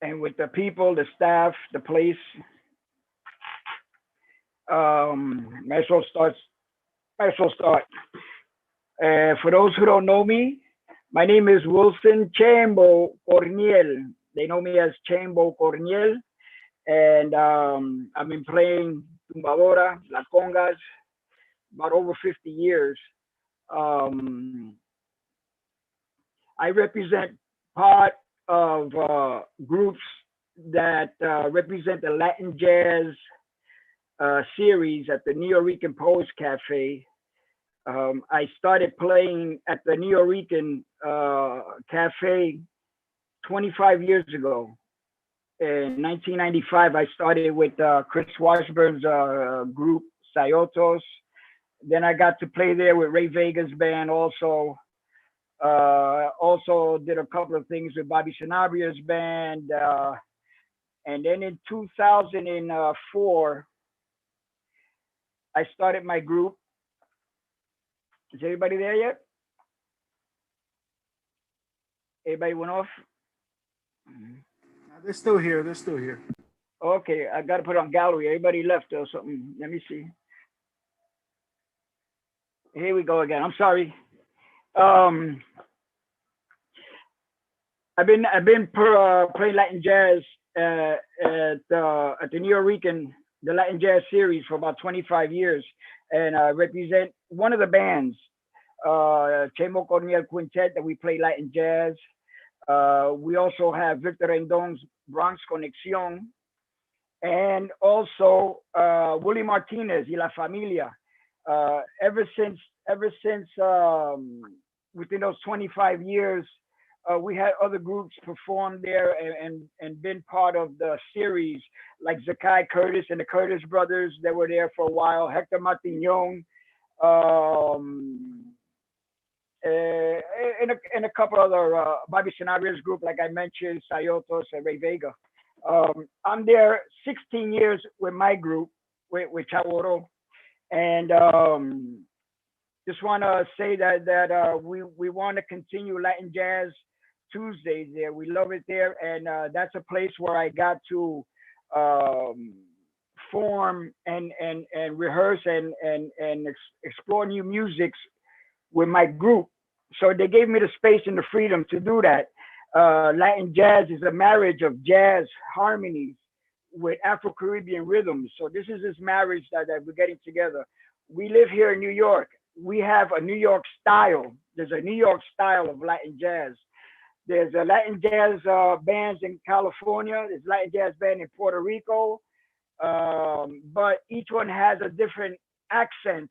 and with the people, the staff, the place. Might as well start. Might as well start. For those who don't know me, my name is Wilson Chembo Cornell. They know me as Chembo Cornell, and I've been playing tumbadora, la congas, about over 50 years. Um, I represent part of groups that represent the Latin jazz series at the Neo Rican Poets Cafe. I started playing at the Neo Rican Cafe 25 years ago. In 1995, I started with Chris Washburn's group, Sayotos. Then I got to play there with Ray Vega's band also. Also did a couple of things with Bobby Sanabria's band. And then in 2004, I started my group. Is everybody there yet? Everybody went off? They're still here. They're still here. Okay, I got to put it on gallery. Everybody left or something. Let me see. Here we go again. I'm sorry. Um, I've been playing Latin jazz at the Neo Rican, the Latin jazz series for about 25 years, and I represent one of the bands, Chemo Cornell Quintet, that we play Latin jazz. We also have Victor Rendon's Bronx Conexión, and also Willie Martinez y La Familia. Ever since within those 25 years, we had other groups perform there and been part of the series, like Zakai Curtis and the Curtis brothers that were there for a while, Hector Martignon, um, and a couple other, Bobby Scenario's group, like I mentioned, Sayotos and Ray Vega. I'm there 16 years with my group, with Chaoro, and just want to say that we want to continue Latin Jazz Tuesdays there. We love it there, and that's a place where I got to um, form and rehearse and explore new musics with my group. So they gave me the space and the freedom to do that. Latin jazz is a marriage of jazz harmonies with Afro Caribbean rhythms. So this is this marriage that we're getting together. We live here in New York. We have a New York style. There's a New York style of Latin jazz. There's a Latin jazz bands in California. There's Latin jazz band in Puerto Rico. But each one has a different accent.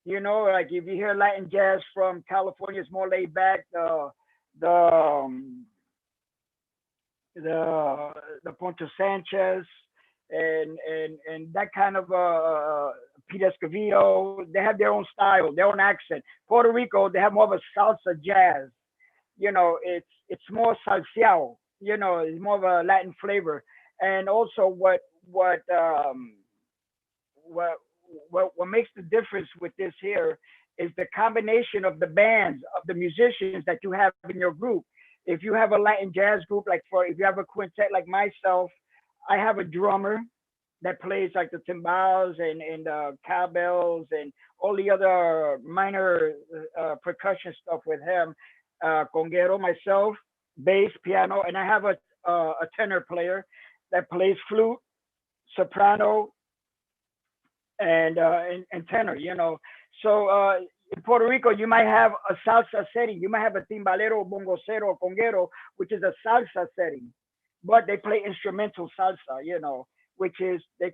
You know, like if you hear Latin jazz from California, it's more laid back. The the the Poncho Sanchez and that kind of Pete Escovedo. They have their own style, their own accent. Puerto Rico, they have more of a salsa jazz. You know, it's more salseado. You know, it's more of a Latin flavor. And also, what what makes the difference with this here is the combination of the bands of the musicians that you have in your group. If you have a Latin jazz group, like for if you have a quintet like myself, I have a drummer that plays like the timbales and cowbells and all the other minor percussion stuff with him. Conguero, myself, bass, piano, and I have a tenor player that plays flute, soprano, and tenor. You know, so in Puerto Rico, you might have a salsa setting. You might have a timbalero, bongocero, conguero, which is a salsa setting, but they play instrumental salsa. You know, which is a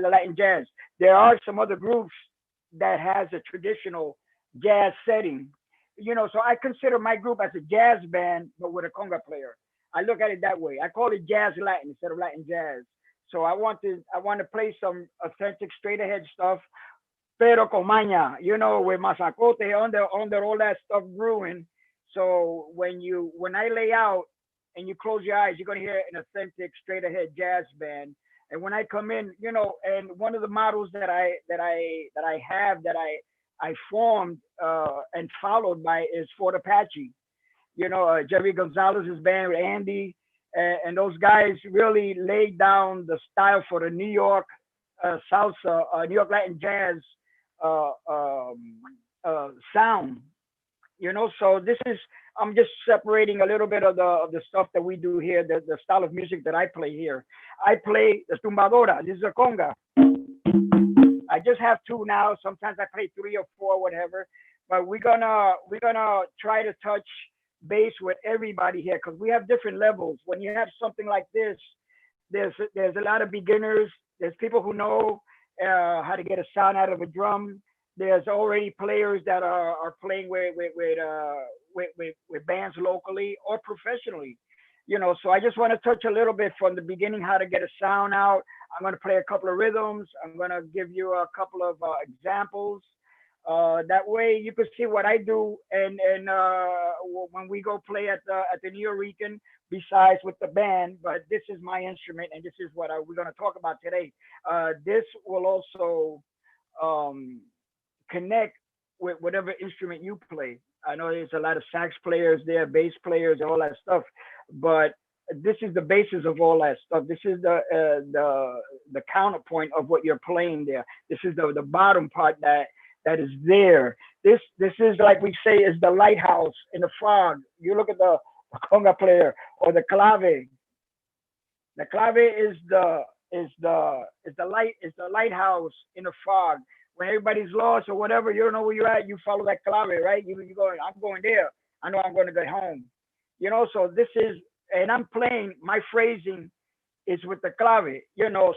Latin jazz. There are some other groups that has a traditional jazz setting. You know, so I consider my group as a jazz band, but with a conga player. I look at it that way. I call it jazz Latin instead of Latin jazz. So I want to play some authentic straight ahead stuff, pero con maña, you know, with masacote under all that stuff brewing. So when I lay out and you close your eyes, you're gonna hear an authentic straight ahead jazz band. And when I come in, you know, and one of the models that I have that I formed and followed by is Fort Apache. You know, Jerry Gonzalez's band with Andy. and those guys really laid down the style for the New York salsa, New York Latin jazz uh, um, sound. So this is, I'm just separating a little bit of the stuff that we do here, the style of music that I play here. I play the tumbadora. This is a conga. I just have two now. Sometimes I play three or four, whatever. But we're gonna try to touch base with everybody here because we have different levels. When you have something like this, there's a lot of beginners. There's people who know how to get a sound out of a drum. There's already players that are playing with bands locally or professionally. So I just want to touch a little bit from the beginning how to get a sound out. I'm going to play a couple of rhythms. I'm going to give you a couple of examples. That way you can see what I do, and when we go play at the New York, besides with the band. But this is my instrument, and this is what we're going to talk about today. This will also um, connect with whatever instrument you play. I know there's a lot of sax players there, bass players, all that stuff, but this is the basis of all that stuff. This is the counterpoint of what you're playing there. This is the bottom part that is there. This is, like we say, is the lighthouse in the fog. You look at the conga player or the clave. The clave is the lighthouse in the fog. When everybody's lost or whatever, you don't know where you're at. You follow that clave, right? You go. I'm going there. I know I'm going to get home. So this is, and I'm playing. My phrasing is with the clave.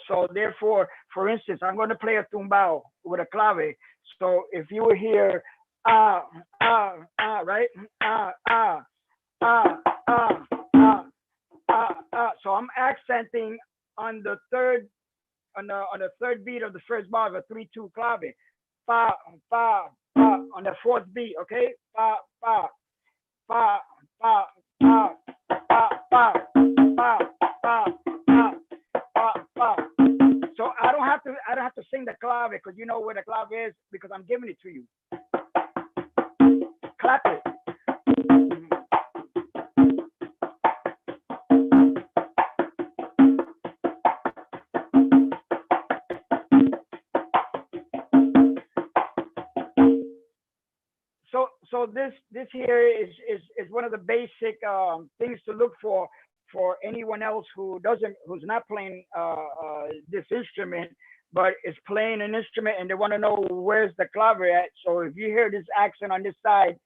So therefore, for instance, I'm going to play a tumbao with a clave. So if you were here, right, ah, ah, ah, so I'm accenting on the third on the third beat of the first bar of a 3-2 clave. Fa, fa, fa on the fourth beat, okay? Fa, fa, fa, fa, fa, fa, fa, fa, fa, fa, fa, fa. So I don't have to sing the clave because you know where the clave is because I'm giving it to you. Clap it. So this here is one of the basic things to look for anyone else who's not playing this instrument, but is playing an instrument and they want to know where's the clave at. So if you hear this accent on this side,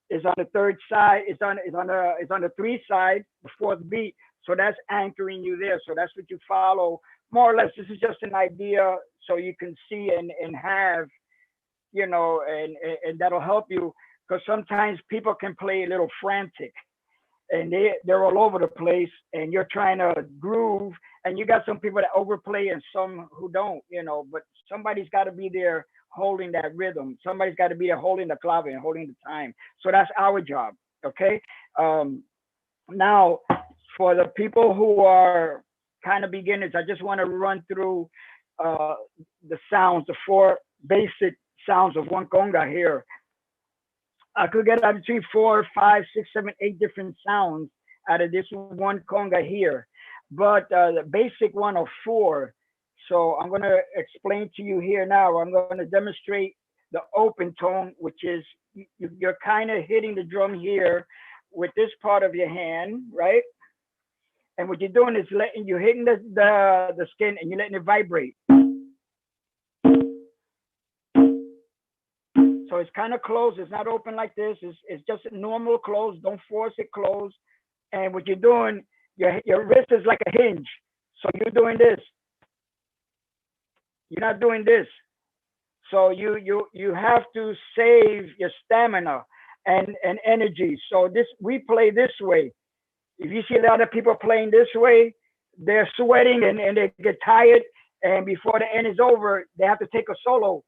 is on the third side, it's on the three side, the fourth beat. So that's anchoring you there. So that's what you follow more or less. This is just an idea so you can see and have, and that'll help you because sometimes people can play a little frantic and they're all over the place and you're trying to groove and you got some people that overplay and some who don't, but somebody's got to be there holding that rhythm. Somebody's got to be there holding the clave and holding the time. So that's our job. Okay. Now for the people who are kind of beginners, I just want to run through the sounds, the four basic sounds of one conga here. I could get out between 4, 5, 6, 7, 8 different sounds out of this one conga here. But the basic one of 4. So I'm going to explain to you here now. I'm going to demonstrate the open tone, which is you're kind of hitting the drum here with this part of your hand, right? And what you're doing is you're hitting the skin and you're letting it vibrate. So it's kind of closed. It's not open like this. It's just a normal close. Don't force it closed. And what you're doing, your wrist is like a hinge. So you're doing this. You're not doing this. So you have to save your stamina and energy. So we play this way. If you see a lot of people playing this way, they're sweating and they get tired. And before the end is over, they have to take a solo,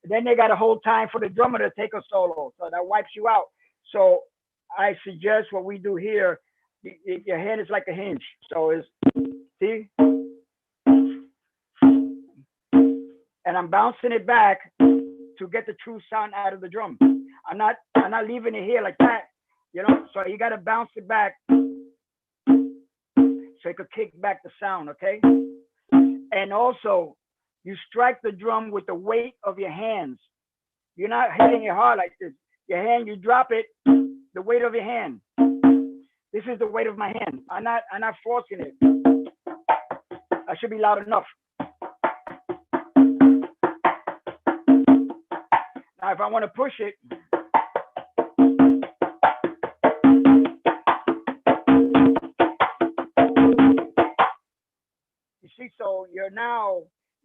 and then they got to hold time for the drummer to take a solo. So that wipes you out. So I suggest what we do here, your hand is like a hinge. So see? And I'm bouncing it back to get the true sound out of the drum. I'm not leaving it here like that, So you got to bounce it back so it could kick back the sound, okay? And also, you strike the drum with the weight of your hands. You're not hitting it hard like this. Your hand, you drop it, the weight of your hand. This is the weight of my hand. I'm not forcing it. I should be loud enough. Now, if I want to push it, you see, so you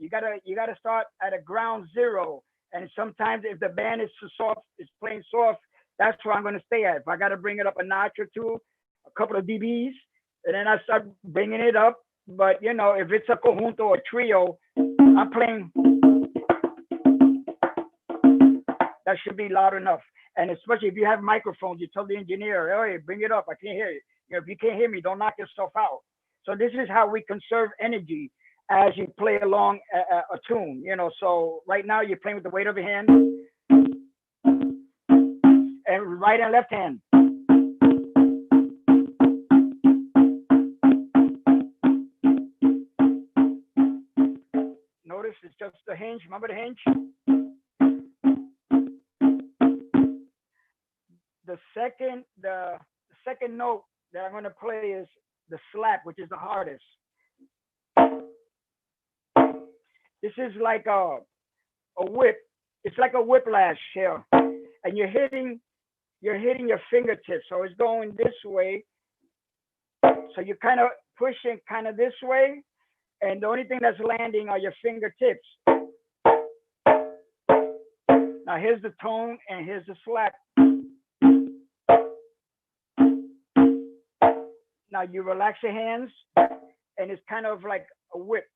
gotta start at a ground zero. And sometimes if the band is too soft, it's playing soft, that's where I'm gonna stay at. If I gotta bring it up a notch or two, a couple of dBs, and then I start bringing it up. But you know, if it's a conjunto or trio, I'm playing. That should be loud enough. And especially if you have microphones, you tell the engineer, hey, bring it up. I can't hear you. You know, if you can't hear me, don't knock yourself out. So this is how we conserve energy as you play along a tune. You know, so right now you're playing with the weight of your hand and right and left hand. Notice it's just the hinge. Remember the hinge? The second note that I'm going to play is the slap, which is the hardest. This is like a whip. It's like a whiplash here, and you're hitting your fingertips. So it's going this way. So you're kind of pushing kind of this way, and the only thing that's landing are your fingertips. Now here's the tone, and here's the slap. Now you relax your hands, and it's kind of like a whip,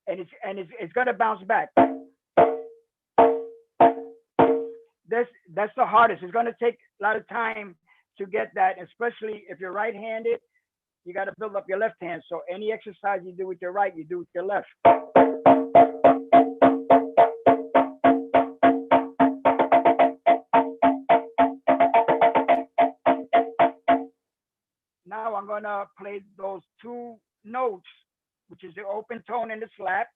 and it's gonna bounce back. That's the hardest. It's gonna take a lot of time to get that, especially if you're right-handed. You got to build up your left hand. So any exercise you do with your right, you do with your left. Now I'm going to play those two notes, which is the open tone and the slap.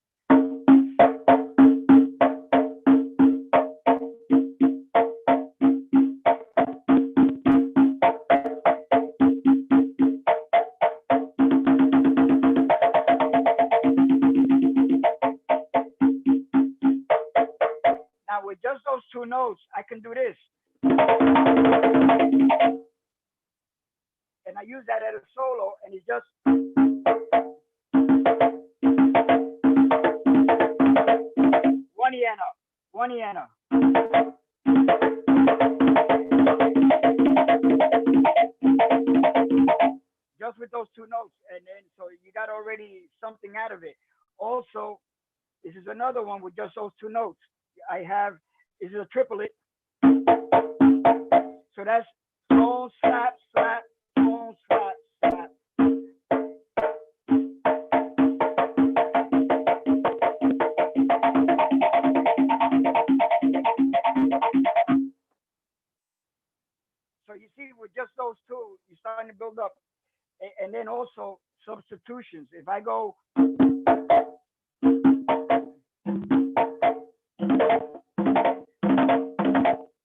Now with just those two notes, I can do this. And I use that as a solo, and it's just one iena. Just with those two notes, and then so you got already something out of it. Also, this is another one with just those two notes. This is a triplet. So that's tone, slap, slap, tone, slap, slap. So you see, with just those two, you're starting to build up. And then also substitutions. If I go,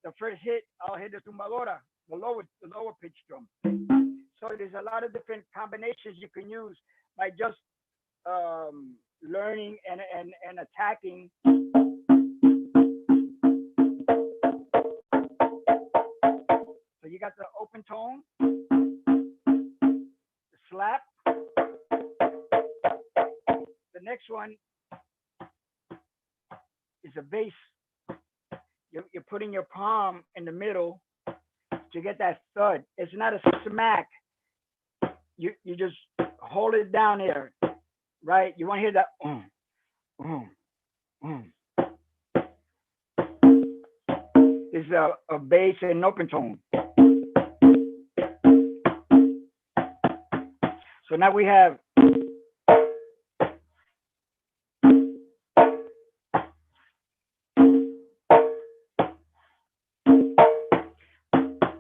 the first hit, I'll hit the tumbadora, the lower pitch drum. So there's a lot of different combinations you can use by just learning and attacking. So you got the open tone, the slap. The next one is a bass. You're putting your palm in the middle to get that thud. It's not a smack. You just hold it down there, right? You want to hear that. This is a bass and an open tone. So now we have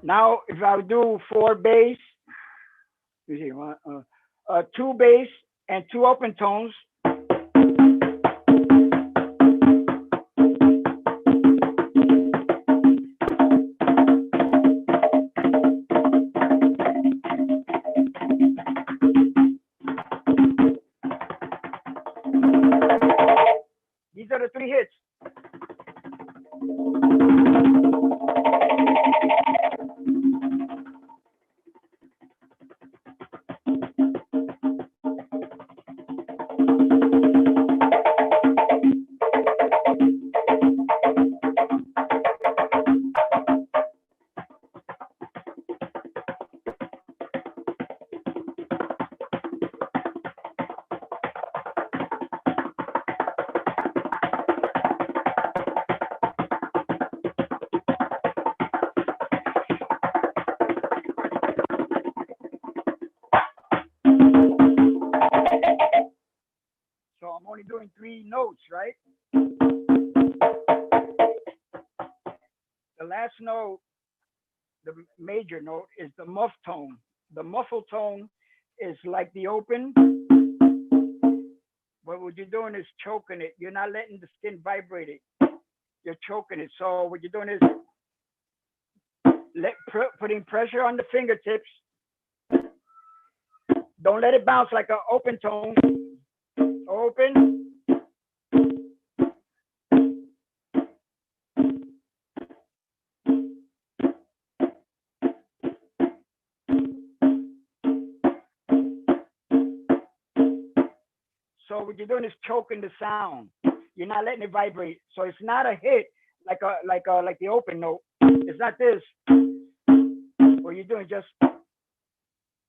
now if I do 4 bass, You see, two bass and two open tones. These are the three hits. So I'm only doing three notes, right? The last note, the major note, is the muff tone. The muffled tone is like the open, but what you're doing is choking it. You're not letting the skin vibrate it. You're choking it. So what you're doing is putting pressure on the fingertips. Don't let it bounce like an open tone. Open. So what you're doing is choking the sound. You're not letting it vibrate. So it's not a hit like the open note. It's not this. What you're doing is just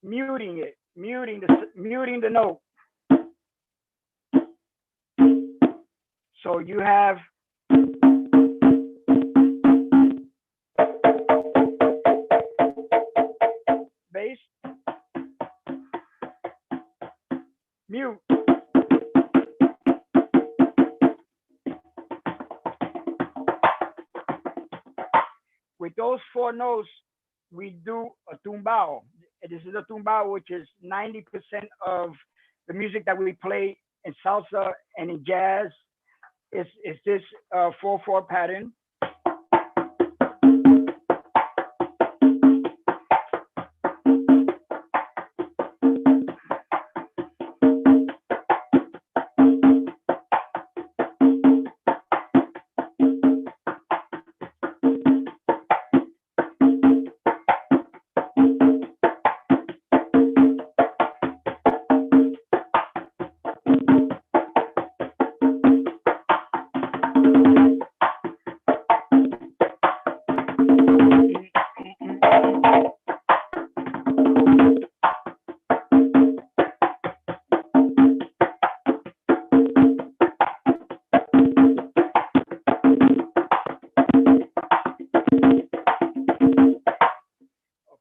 muting it, muting the note. So you have bass, mute. With those four notes, we do a tumbao. This is a tumbao, which is 90% of the music that we play in salsa and in jazz. Is this 4/4 pattern.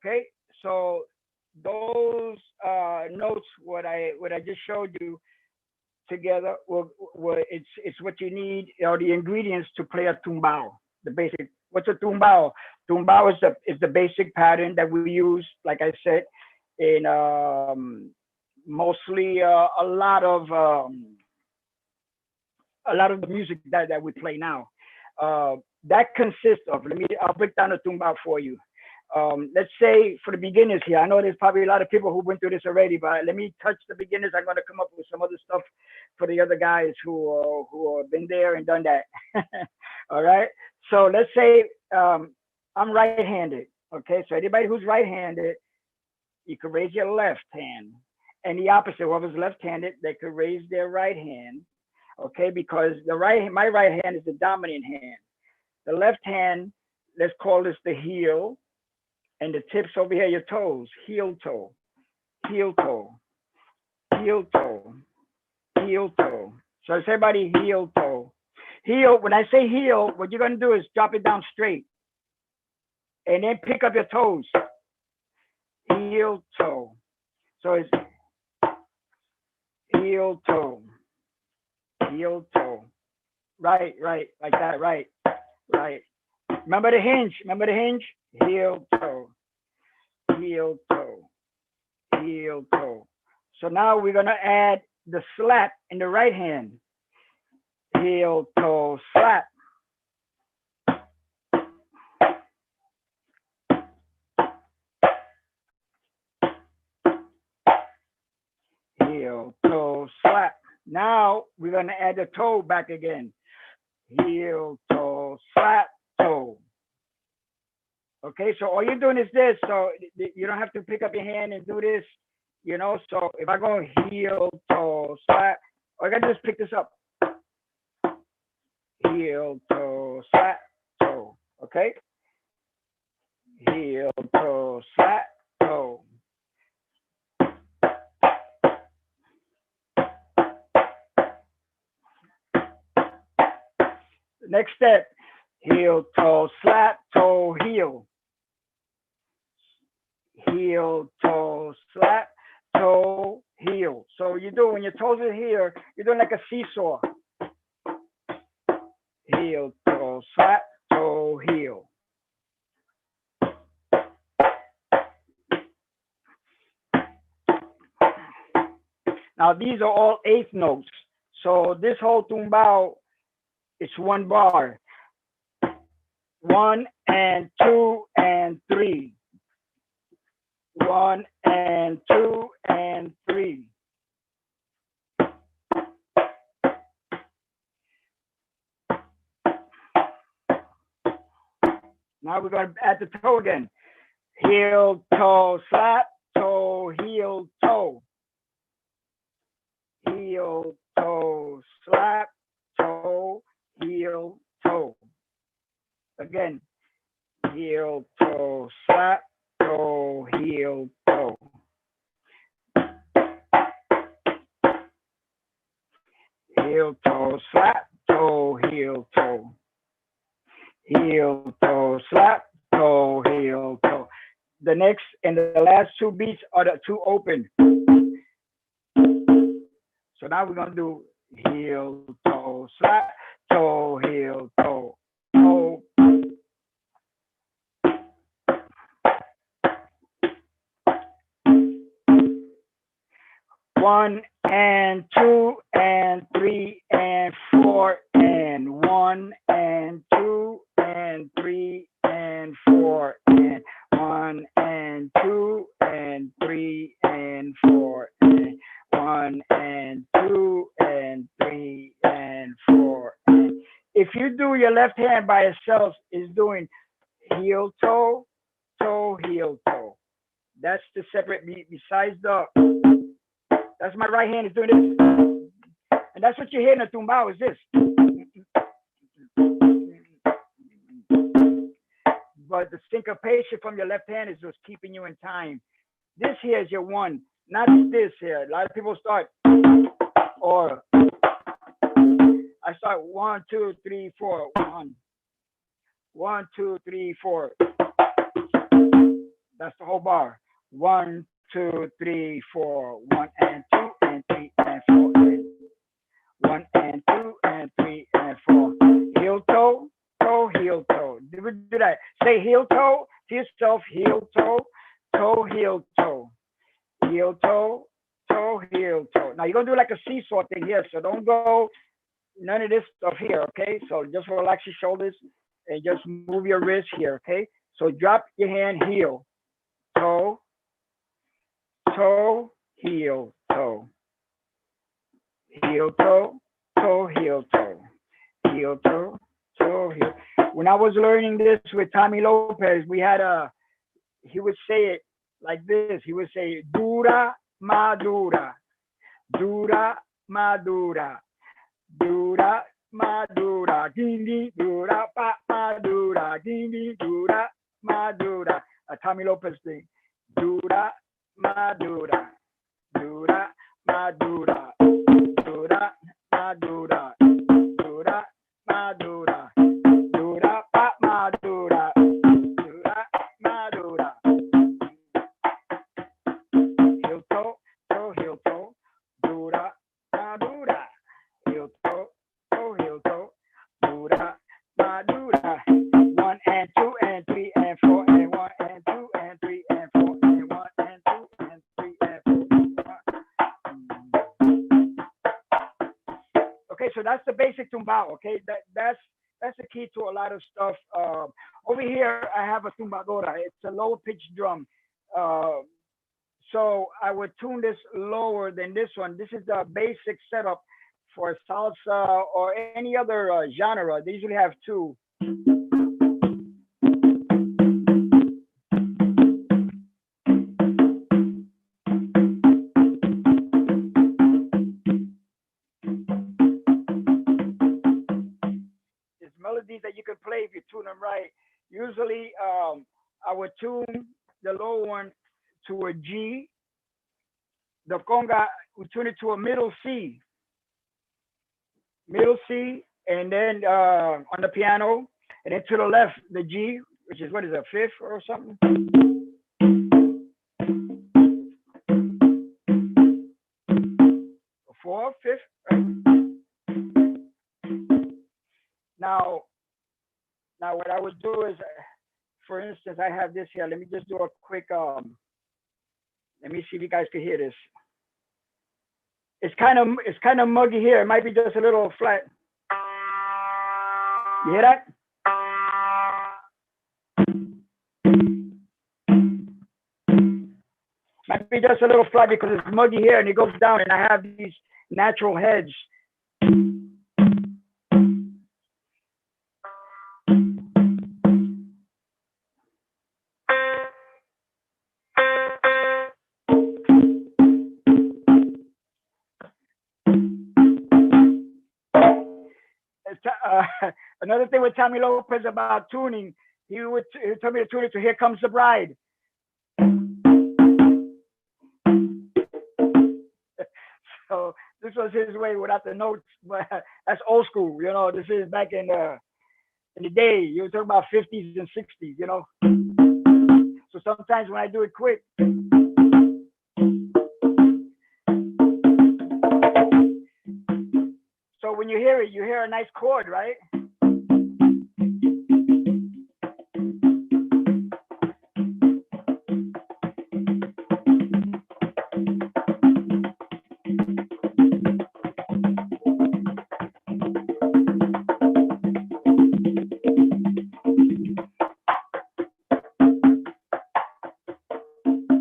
Okay, so those notes, what I just showed you together, it's what you need, or the ingredients to play a tumbao. The basic. What's a tumbao? Tumbao is the basic pattern that we use, like I said, in mostly a lot of the music that we play now. That consists of, I'll break down the tumbao for you. Let's say for the beginners here, I know there's probably a lot of people who went through this already, but let me touch the beginners. I'm going to come up with some other stuff for the other guys who have been there and done that. All right. So let's say I'm right-handed. Okay. So anybody who's right-handed, you could raise your left hand, and the opposite, whoever's left-handed, they could raise their right hand. Okay, because my right hand is the dominant hand. The left hand, let's call this the heel, and the tips over here, your toes, heel toe, heel toe, heel toe, heel toe. So it's everybody heel toe. Heel, when I say heel, what you're gonna do is drop it down straight, and then pick up your toes. Heel toe. So it's heel toe, heel toe. Right, like that, right. Remember the hinge, heel toe, heel toe, heel, toe. So now we're gonna add the slap in the right hand. Heel, toe, slap. Heel, toe, slap. Now we're gonna add the toe back again. Heel, toe, slap, toe. Okay, so all you're doing is this. So you don't have to pick up your hand and do this, you know. So if I go heel, toe, slap, all I gotta do is pick this up. Heel, toe, slap, toe. Okay? Heel, toe, slap, toe. Next step, heel, toe, slap, toe, heel. Heel, toe, slap, toe, heel. So you do when your toes are here, you're doing like a seesaw. Heel, toe, slap, toe, heel. Now these are all eighth notes. So this whole tumbao, it's one bar. 1 and 2 and 3. 1 and 2 and 3. Now we're going to add the toe again. Heel, toe, slap, toe, heel, toe. Heel, toe, slap, toe, heel, toe. Again, heel, toe, slap, toe, heel, toe. Heel, toe, slap, toe, heel, toe. Heel, toe, slap, toe, heel, toe. The next and the last two beats are the two open. So now we're gonna do heel, toe, slap, toe, heel, toe, toe. 1 and 2 and 3 and 4 and 1 and 2 and 3 and 4 and 1 and 2 and 3 and 4 and 1 and 2 and 3 and 4. And if you do your left hand by itself, is doing heel, toe, toe, heel, toe. That's the separate beat. Besides the, that's my right hand is doing this. And that's what you hear in the tumbao is this. But the syncopation from your left hand is just keeping you in time. This here is your one, not this here. A lot of people start, or I start 1, 2, 3, 4, 1. 1, 2, 3, 4. That's the whole bar. 1, 2, 3, 4. 1 and 2 and 3 and 4. 1 and 2 and 3 and 4. Heel, toe, toe, heel, toe. Do that. Say heel, toe to yourself. Heel, toe, toe, heel, toe. Heel, toe, toe, heel, toe. Now you're gonna do like a seesaw thing here, so don't go none of this stuff here, okay? So just relax your shoulders and just move your wrist here, okay? So drop your hand, heel, toe, toe, heel, toe. Heel, toe, toe, heel, toe. Heel, toe, toe, heel. When I was learning this with Tommy Lopez, we had he would say it like this. He would say, dura, madura, dura, madura, dura, madura, dindi, dura, pa, madura, dindi, dura, madura. A Tommy Lopez thing. Dura, madura, dura, madura, dura, madura, dura, madura, dura, pa, madura, dura, madura. Heel toe, toe, heel toe, dura, madura. Heel toe, toe, heel toe, dura, madura. 1 and 2 and 3 and 4 and 1 and 2 and 3 and 4 and 1 and 2 and 3 and Okay, so that's the basic tumbao. Okay, that's the key to a lot of stuff. Over here, I have a tumbadora. It's a lower pitch drum. Uh, so I would tune this lower than this one. This is the basic setup for salsa or any other genre. They usually have two. There's melodies that you can play if you tune them right. Usually, I would tune the low one to a G. The conga, we tune it to a middle C, and then on the piano, and then to the left, the G, which is what is a fifth or something? A fourth, fifth, right? Now, what I would do is, for instance, I have this here. Let me just do a quick, let me see if you guys can hear this. It's kind of muggy here. It might be just a little flat. You hear that? Might be just a little flat because it's muggy here and it goes down, and I have these natural heads. Another thing with Tommy Lopez about tuning, he told me to tune it to "Here Comes the Bride." So this was his way without the notes, but that's old school. You know, this is back in the day. You were talking about 50s and 60s. You know, so sometimes when I do it quick. So when you hear it, you hear a nice chord, right?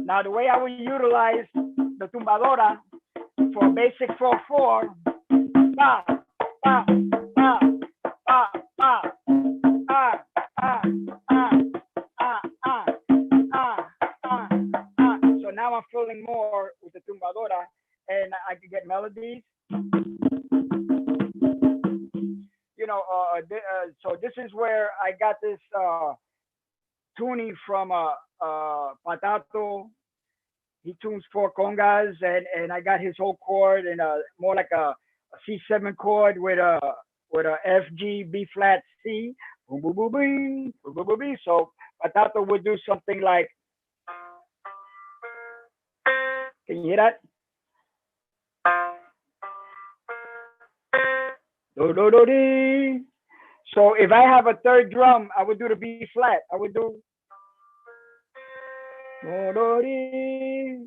Now, the way I would utilize the tumbadora for a basic 4/4, ba, ba, ba, ba, ba, ah, ah, ah, ah, ah, ah, ah, ah. So now I'm feeling more with the tumbadora, and I can get melodies. You know, so this is where I got this tuning from Patato. He tunes 4 congas, and I got his whole chord and more like a C7 chord with a F G B flat C. Boom, boom, boom, boom, boom, boom, boom, boom. So Patato would do something like, can you hear that? Do, do, do, dee. So if I have a third drum, I would do the B flat. I would do. Do, do, dee.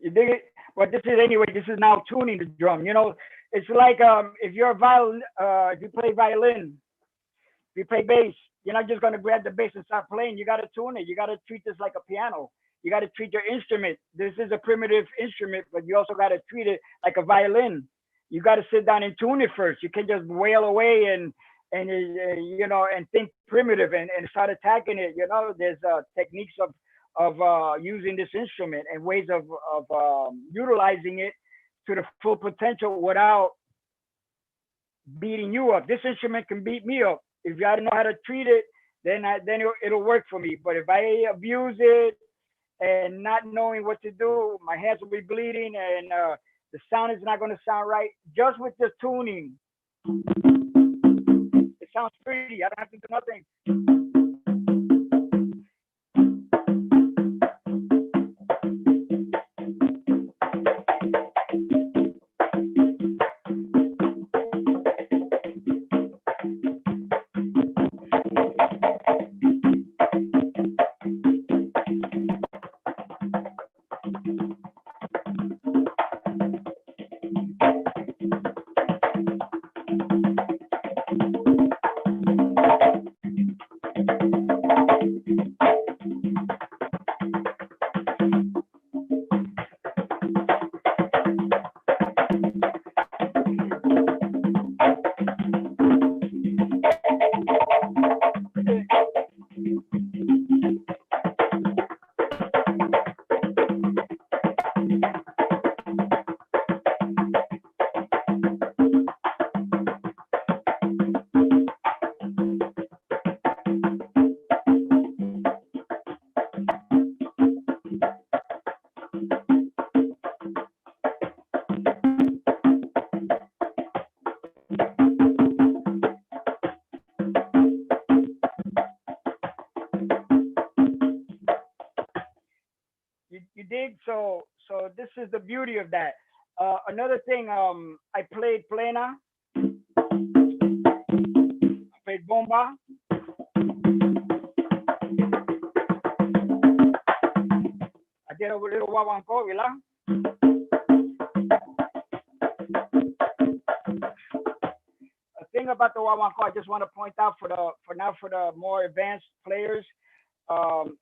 You dig it? But this is anyway. This is now tuning the drum. You know, it's like if you're a violin, if you play violin, if you play bass, you're not just gonna grab the bass and start playing. You gotta tune it. You gotta treat this like a piano. You gotta treat your instrument. This is a primitive instrument, but you also gotta treat it like a violin. You gotta sit down and tune it first. You can't just wail away and you know, and think primitive and start attacking it. You know, there's techniques of using this instrument and ways of utilizing it to the full potential without beating you up. This instrument can beat me up. If I don't know how to treat it, then it'll work for me. But if I abuse it and not knowing what to do, my hands will be bleeding and the sound is not going to sound right. Just with the tuning, it sounds pretty. I don't have to do nothing. dig? So this is the beauty of that. Another thing, I played plena, played bomba, I did a little guaguancó, ¿verdad? A thing about the guaguancó, I just want to point out for the more advanced players, um,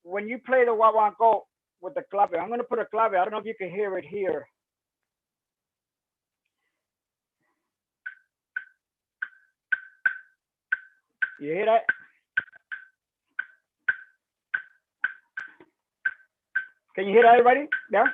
when you play the guaguancó with the clave, I'm going to put a clave. I don't know if you can hear it here. You hear that? Can you hear that, everybody? Yeah?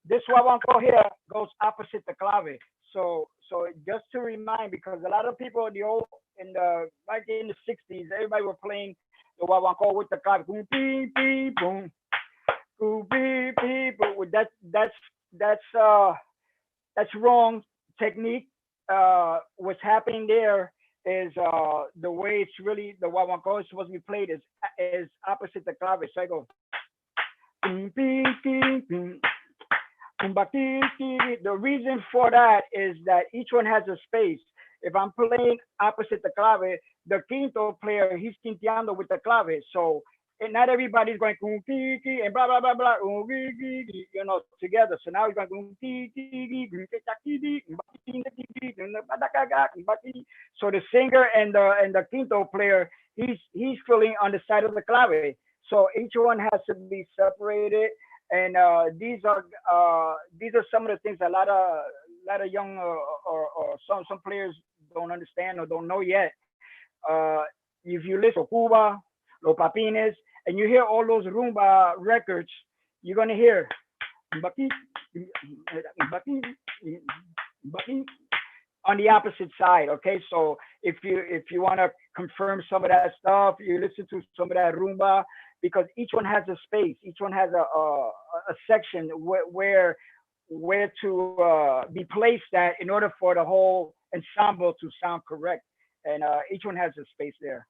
This guaguancó here goes opposite the clave. So just to remind, because a lot of people in the back in the 60s, everybody were playing the guaguancó with the clave. Boom, beep, beep, boom. Boom, beep, beep, boom. That's wrong technique. What's happening there is the way it's really the guaguancó is supposed to be played is opposite the clave. So I go boom, beep, beep, boom. The reason for that is that each one has a space. If I'm playing opposite the clave, the quinto player, he's quinteando with the clave. So and not everybody's going and blah blah blah blah together. So now he's going so the singer and the quinto player, he's filling on the side of the clave. So each one has to be separated. And these are some of the things a lot of young or some players don't understand or don't know yet. If you listen to Cuba, Los Papines, and you hear all those rumba records, you're gonna hear on the opposite side. Okay, so if you want to confirm some of that stuff, you listen to some of that rumba, because each one has a space, each one has a section where to be placed at in order for the whole ensemble to sound correct, and each one has a space there.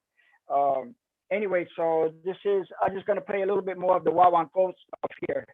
Anyway, so I'm just gonna play a little bit more of the guaguancó stuff here.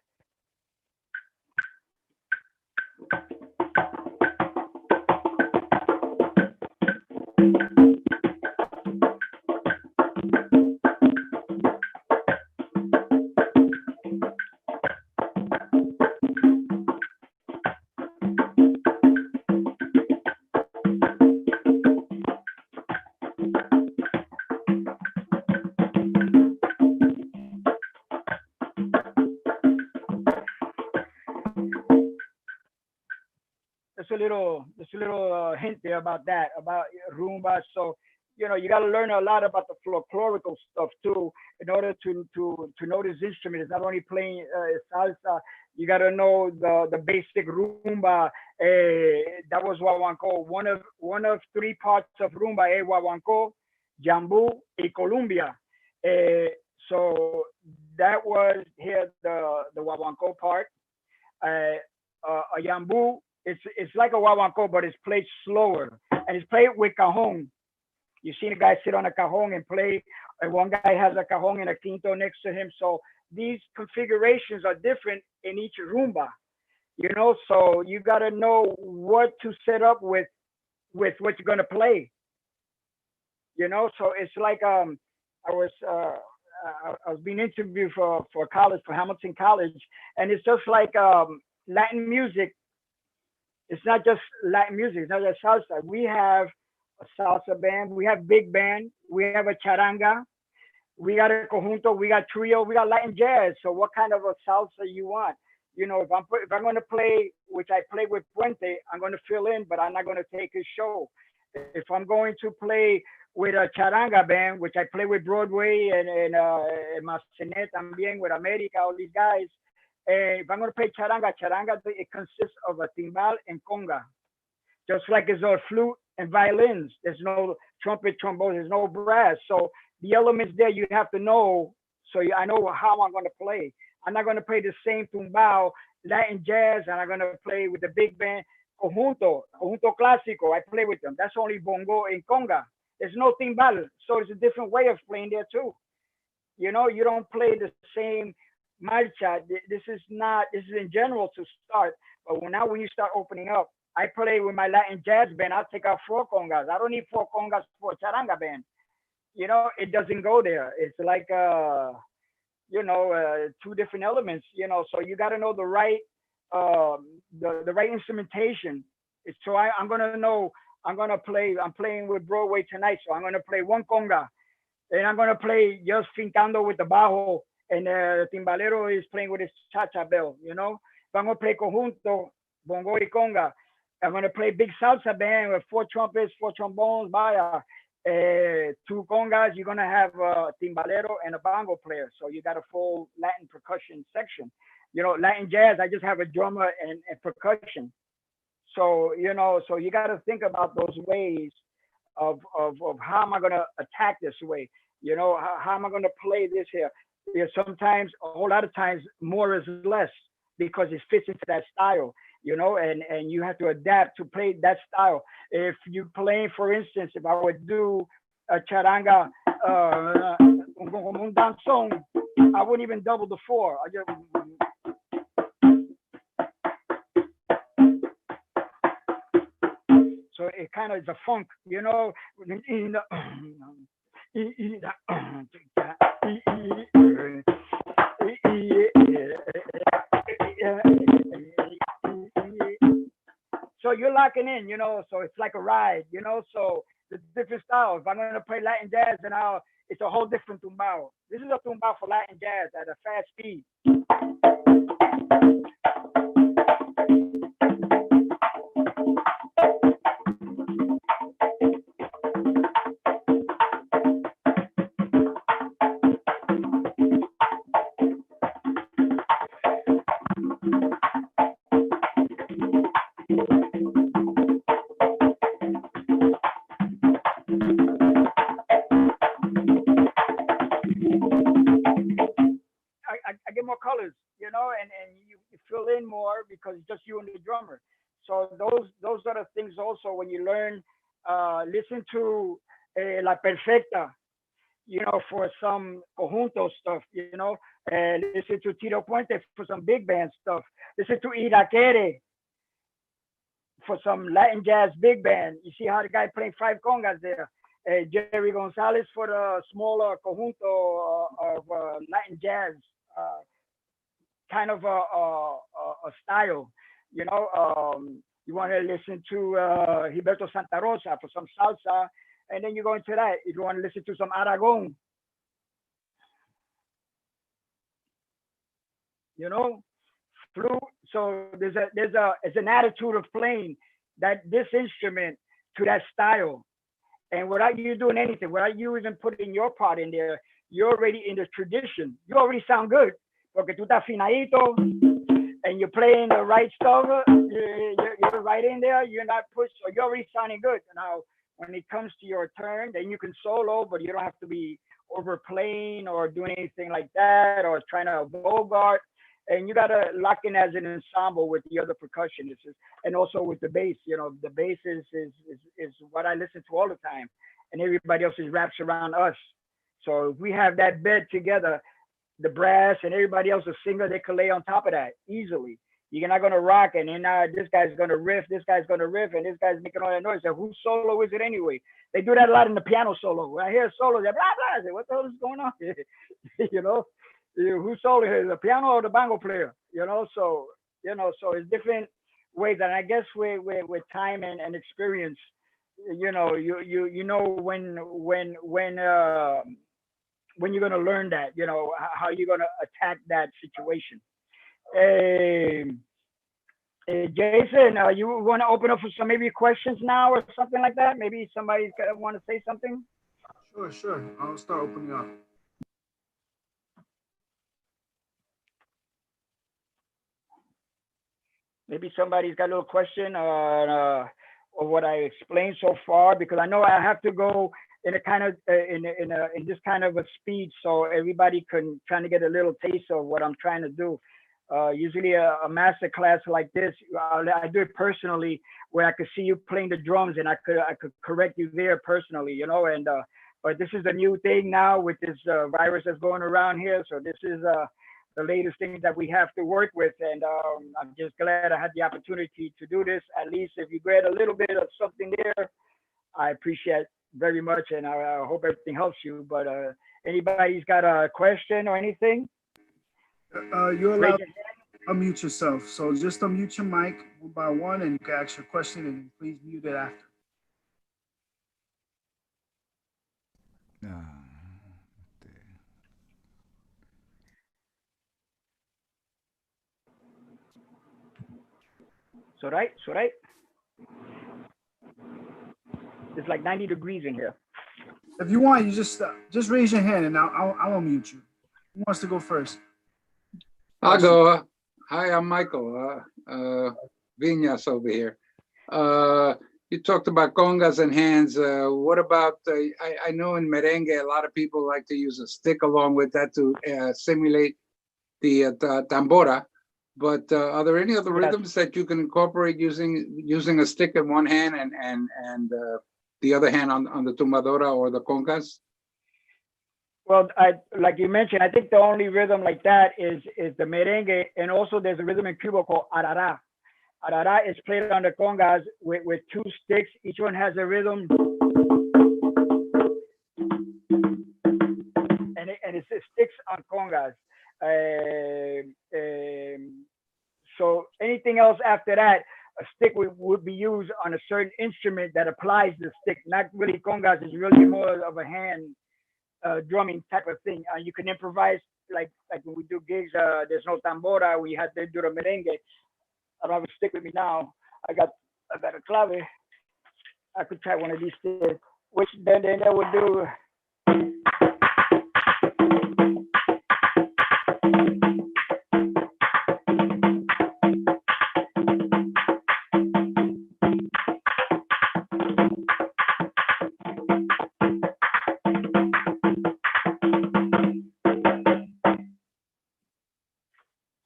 There's a little hint there about that, about rumba. So you got to learn a lot about the folklorical stuff too in order to know this instrument. It's not only playing salsa. You got to know the basic rumba. That was guaguancó. One of three parts of rumba: guaguancó, jambu, y columbia. Eh, so that was here the guaguancó part. Uh, a yambu, it's like a guaguancó, but it's played slower, and it's played with cajon. You see the guy sit on a cajon and play, and one guy has a cajon and a quinto next to him. So these configurations are different in each rumba, So you got to know what to set up with what you're gonna play, So it's like I was I was being interviewed for college, for Hamilton College, and it's just like Latin music. It's not just Latin music. It's not just salsa. We have a salsa band. We have big band. We have a charanga. We got a conjunto. We got trio. We got Latin jazz. So what kind of a salsa you want? If I'm going to play, which I play with Puente, I'm going to fill in, but I'm not going to take his show. If I'm going to play with a charanga band, which I play with Broadway and Massenet también with America, all these guys. If I'm going to play charanga, it consists of a timbal and conga, just like it's a flute and violins. There's no trumpet, trombone, there's no brass. So the elements there you have to know So I know how I'm going to play. I'm not going to play the same tumbao, Latin jazz, and I'm going to play with the big band conjunto clásico. I play with them. That's only bongo and conga. There's no timbal, so it's a different way of playing there too. You know, you don't play the same marcha. This is not. This is in general to start, but now when you start opening up, I play with my Latin jazz band. I'll take out four congas. I don't need four congas for a charanga band. You know, it doesn't go there. It's like two different elements. You know, so you got to know the right the right instrumentation. So I'm gonna know. I'm gonna play. I'm playing with Broadway tonight, so I'm gonna play one conga, and I'm gonna play just fincando with the bajo, and the timbalero is playing with his cha-cha bell. You know, if I'm gonna play conjunto, bongo y conga. I'm gonna play big salsa band with four trumpets, four trombones, vaya, two congas. You're gonna have a timbalero and a bongo player, so you got a full Latin percussion section. You know, Latin jazz, I just have a drummer and percussion. So so you got to think about those ways of how am I going to attack this way. You know, how am I going to play this here? Yeah, sometimes, a whole lot of times, more is less because it fits into that style. You know, and you have to adapt to play that style. If you play, for instance, if I would do a charanga, un danzón, I wouldn't even double the four. I just so it kind of is a funk, you know. So you're locking in, you know. So it's like a ride, you know. So the different styles. If I'm gonna play Latin jazz, then it's a whole different tumbao. This is a tumbao for Latin jazz at a fast speed. I get more colors, you know, and you fill in more because it's just you and the drummer. So those are the things also when you learn, listen to La Perfecta, you know, for some conjunto stuff, you know, listen to Tito Puente for some big band stuff, listen to Iraquere for some Latin jazz big band. You see how the guy playing five congas there. Jerry Gonzalez for the smaller conjunto of Latin jazz, uh, kind of a style, you know. You want to listen to Gilberto Santa Rosa for some salsa, and then you go into that. If you want to listen to some Aragon, you know, flute. So there's an attitude of playing that this instrument to that style. And without you doing anything, without you even putting your part in there, you're already in the tradition. You already sound good. Porque tú estás afinadito and you're playing the right stuff. You're right in there. You're not pushed. So you're already sounding good. Now, when it comes to your turn, then you can solo, but you don't have to be overplaying or doing anything like that or trying to bogart. And you got to lock in as an ensemble with the other percussionists and also with the bass. You know, the bass is what I listen to all the time, and everybody else is wraps around us. So if we have that bed together, the brass and everybody else, a singer, they can lay on top of that easily. You're not gonna rock, and then this guy's gonna riff, this guy's gonna riff, and this guy's making all that noise. So whose solo is it anyway? They do that a lot in the piano solo. When I hear a solo, they're blah blah. I say, what the hell is going on? You know, who's solo here, the piano or the bongo player? You know, so so it's different ways, and I guess with time and experience, you know when you're gonna learn that, you know how you're gonna attack that situation. Um, Jason, you want to open up for some maybe questions now or something like that? Maybe somebody's gonna want to say something. Sure, sure. I'll start opening up. Maybe somebody's got a little question of what I explained so far, because I know I have to go. in a kind of in this kind of a speed, so everybody can trying to get a little taste of what I'm trying to do. Usually a master class like this, I do it personally, where I could see you playing the drums and I could correct you there personally, you know. And but this is a new thing now with this virus that's going around here, so this is the latest thing that we have to work with. And I'm just glad I had the opportunity to do this. At least if you get a little bit of something there, I appreciate very much, and I hope everything helps you. But anybody's got a question or anything? You're Raise allowed your to unmute yourself. So just unmute your mic one by one, and you can ask your question, and please mute it after. So right, so right. It's like 90 degrees in here. If you want, you just raise your hand, and I'll unmute you. Who wants to go first? I'll go. Hi, I'm Michael Viñas over here. You talked about congas and hands. What about, I know in merengue, a lot of people like to use a stick along with that to simulate the tambora. But are there any other rhythms that you can incorporate using a stick in one hand and the other hand on the tumbadora or the congas? Well, like you mentioned, I think the only rhythm like that is the merengue, and also there's a rhythm in Cuba called arara. Arara is played on the congas with two sticks. Each one has a rhythm, and it's sticks on congas. So anything else after that, a stick would be used on a certain instrument that applies the stick. Not really congas, is really more of a hand drumming type of thing. You can improvise like when we do gigs. There's no tambora. We had to do the merengue. I don't have a stick with me now. I got a clave. I could try one of these sticks, which then I would do.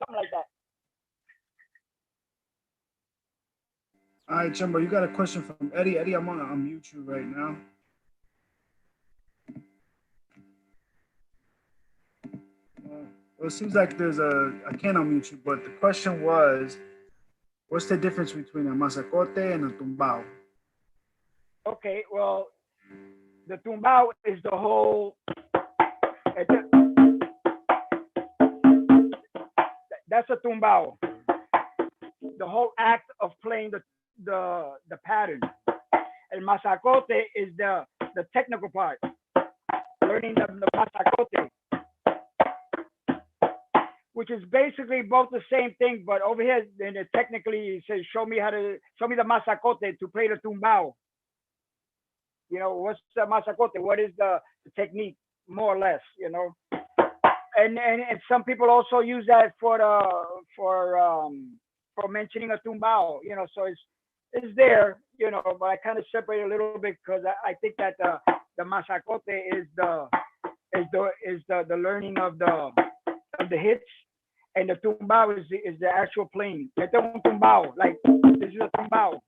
Like that. All right, Chembo, you got a question from Eddie. Eddie, I'm gonna unmute you right now. Well, it seems like I can't unmute you, but the question was, what's the difference between a masacote and a tumbao? Okay, well, the tumbao is the whole. That's a tumbao. The whole act of playing the pattern. El masacote is the technical part. Learning the masacote, which is basically both the same thing, but over here, then it technically says, show me the masacote to play the tumbao. You know, what's the masacote? What is the technique, more or less, you know? And some people also use that for mentioning a tumbao, you know, so it's there, you know, but I kind of separate a little bit because I think that the masacote is the learning of the hits, and the tumbao is the actual playing. Este es un tumbao, like this is a tumbao.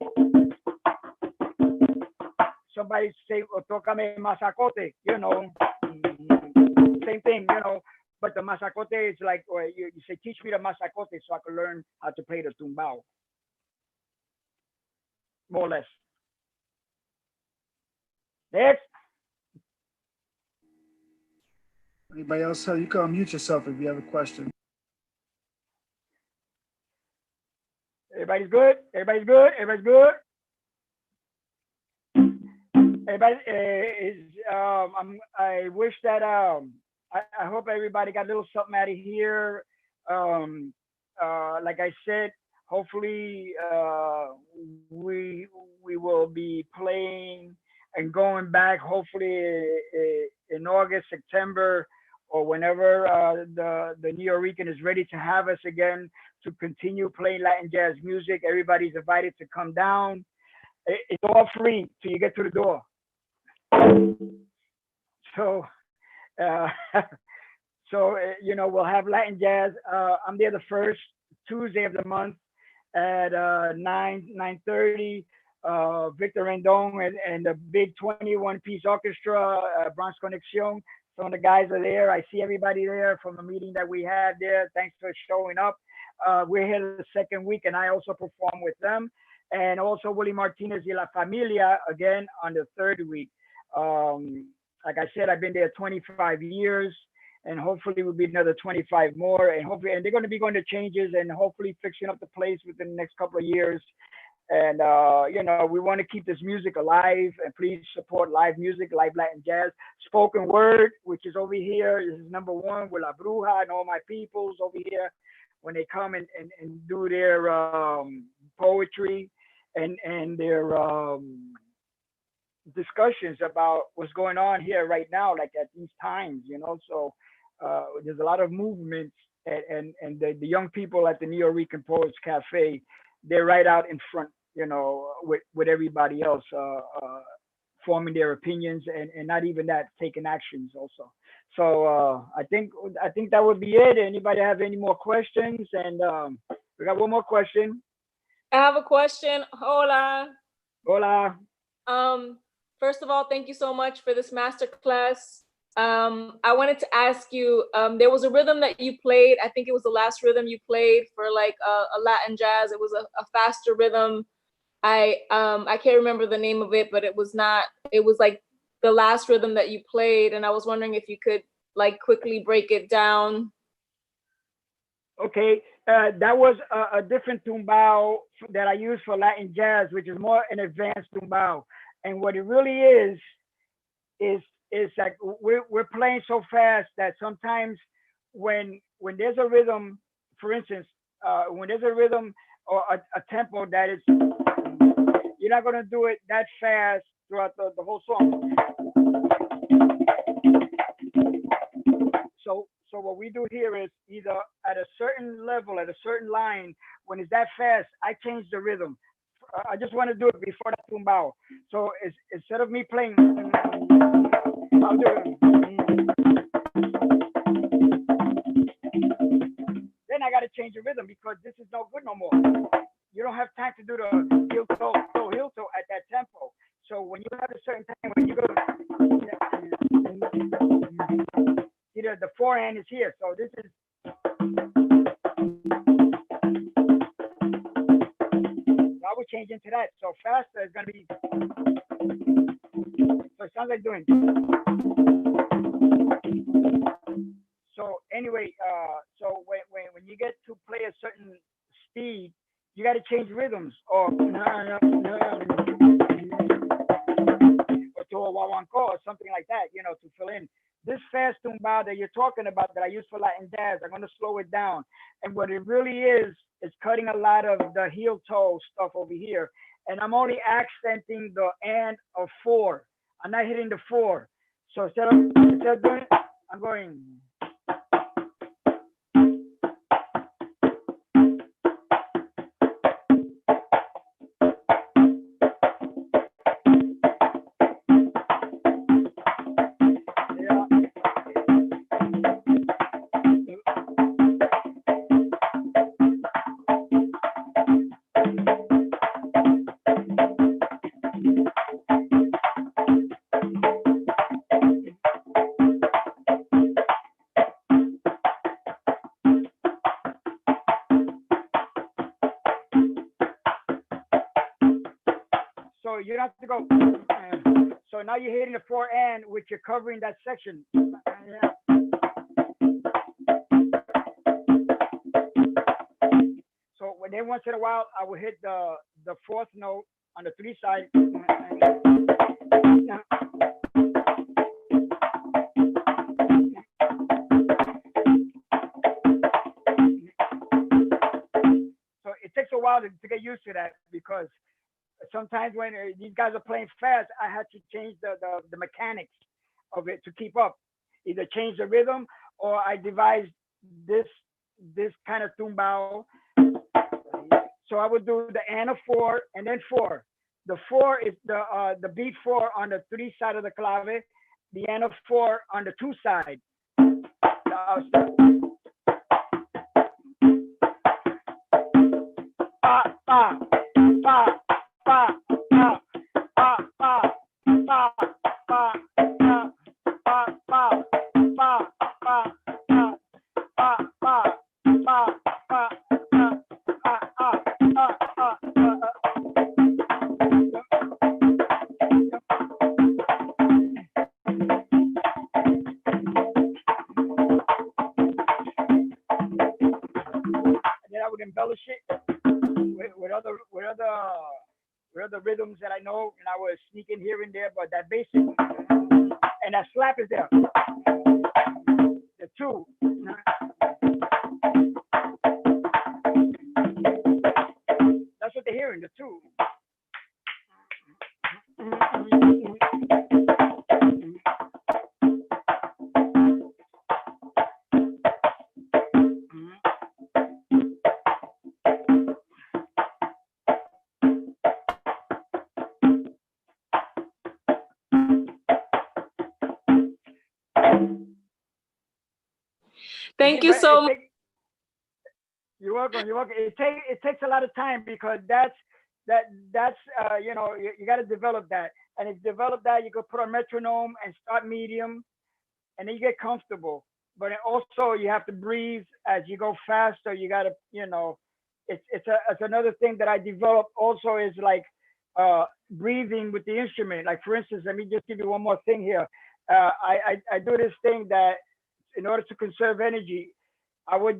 Somebody say, oh, tócame masacote, you know, same thing, you know. But the masacote is like, or you say, teach me the masacote so I can learn how to play the tumbao. More or less. Next. Anybody else? You can unmute yourself if you have a question. Everybody's good? Everybody's good? Everybody's good? Everybody I wish that I hope everybody got a little something out of here. Like I said, hopefully we will be playing and going back hopefully in August, September, or whenever the New Yorker is ready to have us again to continue playing Latin jazz music. Everybody's invited to come down. It's all free till you get to the door. So, uh, we'll have Latin jazz. I'm there the first Tuesday of the month at 9:30. Victor Rendon and the big 21-piece orchestra, Bronx Connexion. Some of the guys are there. I see everybody there from the meeting that we had there. Thanks for showing up. We're here the second week, and I also perform with them. And also Willie Martinez y La Familia again on the third week. Like I said, I've been there 25 years, and hopefully will be another 25 more. And hopefully, and they're going to be going to changes and hopefully fixing up the place within the next couple of years. And we want to keep this music alive, and please support live music, live Latin jazz, spoken word, which is over here. This is number one with La Bruja and all my peoples over here when they come and do their poetry and their discussions about what's going on here right now, like at these times, So there's a lot of movements, and the young people at the Neo Rican Poets Cafe, they're right out in front, with everybody else, forming their opinions and not even that, taking actions also. So I think that would be it. Anybody have any more questions? And we got one more question. I have a question. Hola. Hola. First of all, thank you so much for this masterclass. I wanted to ask you, there was a rhythm that you played. I think it was the last rhythm you played for like a Latin jazz. It was a faster rhythm. I can't remember the name of it, but it was like the last rhythm that you played. And I was wondering if you could like quickly break it down. Okay, that was a different tumbao that I use for Latin jazz, which is more an advanced tumbao. And what it really is like we're playing so fast that sometimes when there's a rhythm, for instance, when there's a rhythm or a tempo that is, you're not gonna do it that fast throughout the whole song. So what we do here is either at a certain level, at a certain line, when it's that fast, I change the rhythm. I just want to do it before the tumbao. So instead of me playing, I'll do it. Then I got to change the rhythm because this is no good no more. You don't have time to do the heel toe at that tempo. So when you have a certain time, when you go, the forehand is here. So this is. I would change into that. So faster is going to be. So it sounds like doing. So anyway, so when you get to play a certain speed, you got to change rhythms or to a wawanko or something like that, to fill in. This fast tumbao that you're talking about that I use for Latin jazz, I'm going to slow it down. And what it really is cutting a lot of the heel toe stuff over here. And I'm only accenting the and of 4. I'm not hitting the 4. So instead of doing it, I'm going. So you don't have to go. So now you're hitting the 4 and, which you're covering that section. So then once in a while, I will hit the 4th note on the 3 side. So it takes a while to get used to that because sometimes when these guys are playing fast, I had to change the mechanics of it to keep up. Either change the rhythm or I devised this kind of tumbao. So I would do the and of 4 and then 4. The 4 is the beat 4 on the 3 side of the clave, the end of 4 on the 2 side. Pa pa pa pa pa pa pa pa pa pa pa pa pa embellish it with other rhythms that I know, and I was sneaking here and there, but that basic and that slap is there. The 2. That's what they're hearing, the 2. Thank you so much. You're welcome. You're welcome. It takes a lot of time because that's you know, you got to develop that, and if you develop that, you could put on metronome and start medium, and then you get comfortable. But also you have to breathe as you go faster. You got to, you know, it's another thing that I developed also is like breathing with the instrument. Like for instance, let me just give you one more thing here. I do this thing that in order to conserve energy, I would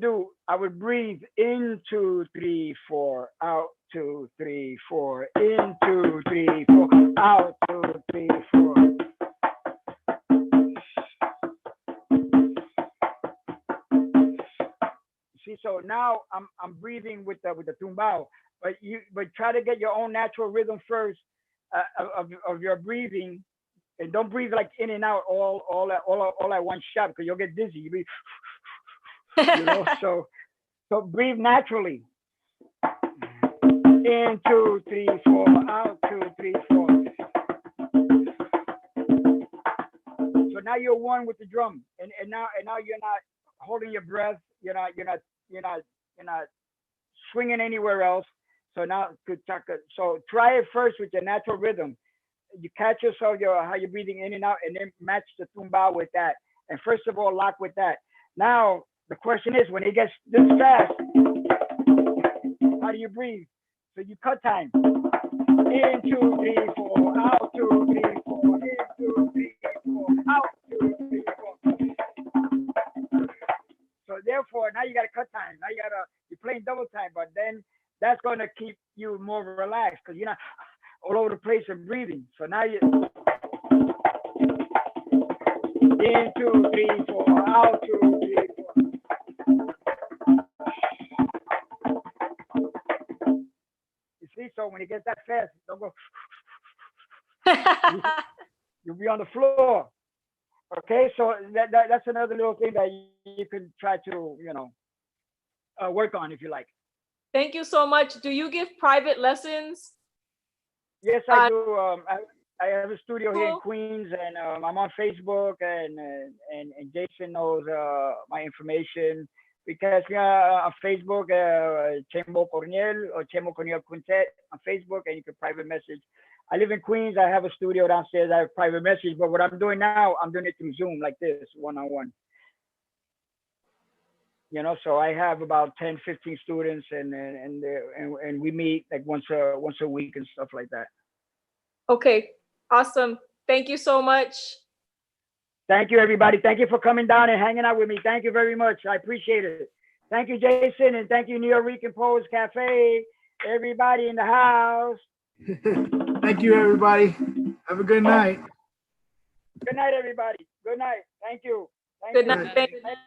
breathe in 2, 3, 4, out 2, 3, 4, in 2, 3, 4, out 2, 3, 4. See, so now I'm breathing with the tumbao, but try to get your own natural rhythm first of your breathing, and don't breathe like in and out all at one shot because you'll get dizzy. You know, so breathe naturally. In 2, 3, 4, out 2, 3, 4. So now you're one with the drum, and now you're not holding your breath. You're not swinging anywhere else. So now, so try it first with your natural rhythm. You catch yourself, how you're breathing in and out, and then match the tumbao with that. And first of all, lock with that. Now the question is, when it gets this fast, how do you breathe? So you cut time. In 2, 3, 4, out 2, 3, 4, in 2, 3, 4, out 2, 3, 4. So therefore, now you got to cut time. Now you're playing double time, but then that's going to keep you more relaxed because you're not all over the place and breathing. So now you in 2, 3, 4, out 2, 3, 4. You see, so when it gets that fast, don't go. You'll be on the floor. Okay, so that's another little thing that you can try to, you know, work on if you like. Thank you so much. Do you give private lessons? Yes, I do. I have a studio here in Queens, and I'm on Facebook, and Jason knows my information. Because on Facebook, Chembo Cornell or Chembo Cornell Quintet on Facebook, and you can private message. I live in Queens. I have a studio downstairs. I have private message, but what I'm doing now, I'm doing it through Zoom like this, one-on-one. You know, so I have about 10, 15 students, and we meet like once a week and stuff like that. Okay, awesome. Thank you so much. Thank you, everybody. Thank you for coming down and hanging out with me. Thank you very much. I appreciate it. Thank you, Jason, and thank you, New Rican Pose Cafe. Everybody in the house. Thank you, everybody. Have a good night. Good night, everybody. Good night. Thank you. Good night.